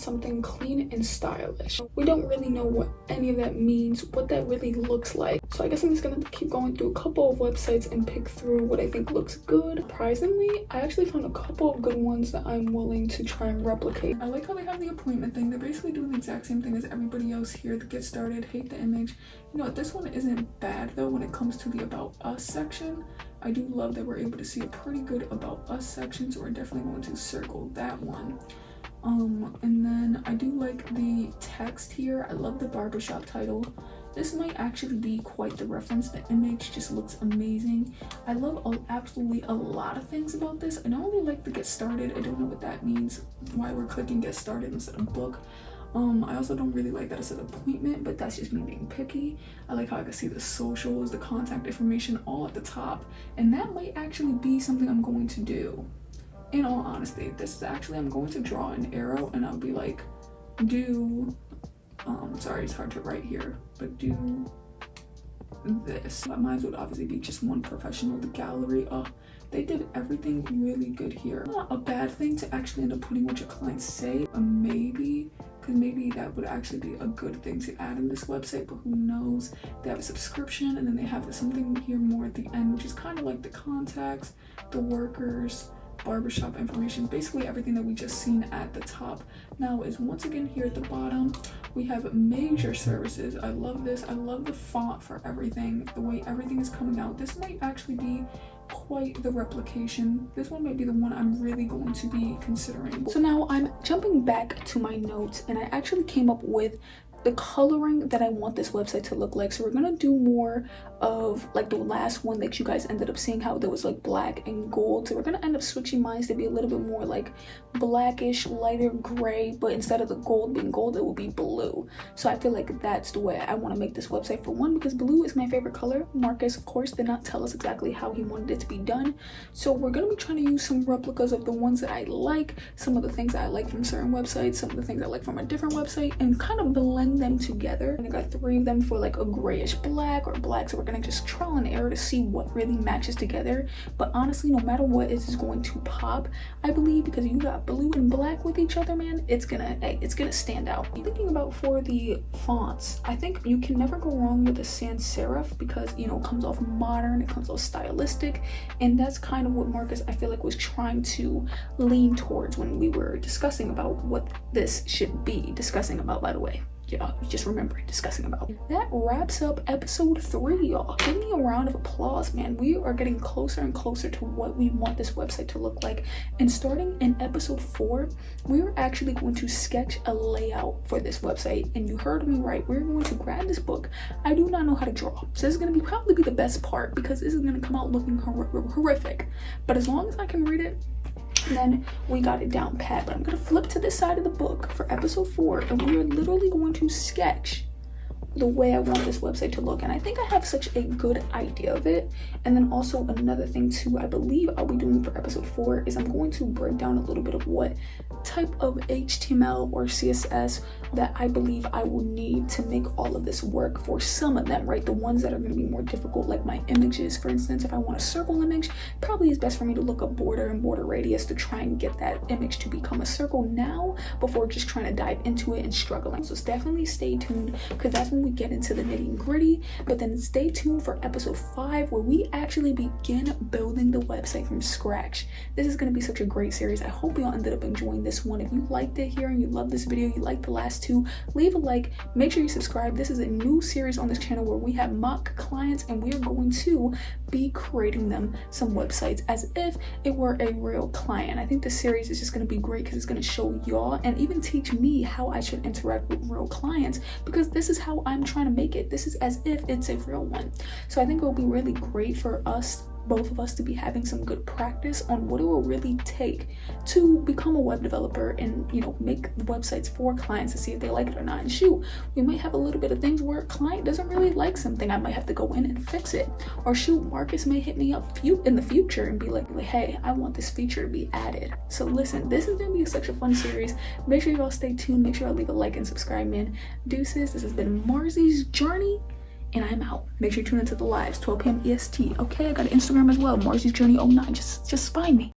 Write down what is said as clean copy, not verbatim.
something clean and stylish. We don't really know what any of that means, what that really looks like. So I guess I'm just gonna keep going through a couple of websites and pick through what I think looks good. Surprisingly, I actually found a couple of good ones that I'm willing to try and replicate. I like how they have the appointment thing. They're basically doing the exact same thing as everybody else here. The get started, hate the image. You know what, this one isn't bad though when it comes to the about us section. I do love that we're able to see a pretty good about us section, so we're definitely going to circle that one. And then I do like the text here. I love the barbershop title. This might actually be quite the reference. The image just looks amazing. I love absolutely a lot of things about this. I don't really like the get started. I don't know what that means, why we're clicking get started instead of book. I also don't really like that it says appointment, but that's just me being picky. I like how I can see the socials, the contact information all at the top, and that might actually be something I'm going to do. In all honesty, this is actually, I'm going to draw an arrow and I'll be like, do, sorry, it's hard to write here, but do this. Mine would obviously be just one professional, the gallery. They did everything really good here. Not a bad thing to actually end up putting what your clients say, maybe, because maybe that would actually be a good thing to add in this website, but who knows. They have a subscription, and then they have something here more at the end, which is kind of like the contacts, the workers, barbershop information, basically everything that we just seen at the top. Now is once again here at the bottom we have major services. I love this. I love the font for everything, the way everything is coming out. This might actually be quite the replication. This one might be the one I'm really going to be considering. So now I'm jumping back to my notes, and I actually came up with the coloring that I want this website to look like. So we're gonna do more of like the last one that you guys ended up seeing, how there was like black and gold. So we're gonna end up switching mine to be a little bit more like blackish, lighter gray, but instead of the gold being gold, it will be blue. So I feel like that's the way I want to make this website, for one, because blue is my favorite color. Marcus, of course, did not tell us exactly how he wanted it to be done. So we're gonna be trying to use some replicas of the ones that I like, some of the things that I like from certain websites, some of the things I like from a different website, and kind of blend them together. And I got 3 of them for like a grayish black or black, so we're gonna just trial and error to see what really matches together. But honestly, no matter what, it is going to pop, I believe, because you got blue and black with each other, man. It's gonna stand out. Thinking about for the fonts, I think you can never go wrong with a sans serif, because you know it comes off modern, it comes off stylistic, and that's kind of what Marcus, I feel like, was trying to lean towards when we were discussing about what this should be. Discussing about, by the way, yeah, just remember discussing about. That wraps up episode 3, y'all. Give me a round of applause, man. We are getting closer and closer to what we want this website to look like. And starting in episode 4, we are actually going to sketch a layout for this website. And you heard me right, we're going to grab this book. I do not know how to draw, so this is going to probably be the best part, because this is going to come out looking horrific. But as long as I can read it, then we got it down pat. But I'm gonna flip to this side of the book for episode 4, and we are literally going to sketch the way I want this website to look. And I think I have such a good idea of it. And then also another thing too, I believe I'll be doing for episode 4 is I'm going to break down a little bit of what type of HTML or CSS that I believe I will need to make all of this work for some of them, right? The ones that are going to be more difficult, like my images, for instance. If I want a circle image, probably is best for me to look up border and border radius to try and get that image to become a circle now, before just trying to dive into it and struggling. So definitely stay tuned, because that's when we get into the nitty and gritty. But then stay tuned for episode 5, where we actually begin building the website from scratch. This is going to be such a great series. I hope y'all ended up enjoying this one. If you liked it here and you love this video, you liked the last 2, leave a like, make sure you subscribe. This is a new series on this channel where we have mock clients, and we are going to be creating them some websites as if it were a real client. I think this series is just going to be great, because it's going to show y'all and even teach me how I should interact with real clients, because this is how I'm trying to make it. This is as if it's a real one. So I think it will be really great for us, both of us, to be having some good practice on what it will really take to become a web developer and, you know, make websites for clients to see if they like it or not. And shoot, we might have a little bit of things where a client doesn't really like something. I might have to go in and fix it. Or shoot, Marcus may hit me up in the future and be like, hey, I want this feature to be added. So listen, this is gonna be such a fun series. Make sure y'all stay tuned. Make sure y'all leave a like and subscribe, man. Deuces. This has been Marzy's Journey, and I'm out. Make sure you tune into the lives, 12 p.m. EST. Okay, I got an Instagram as well, Marzy's Journey 09. Just find me.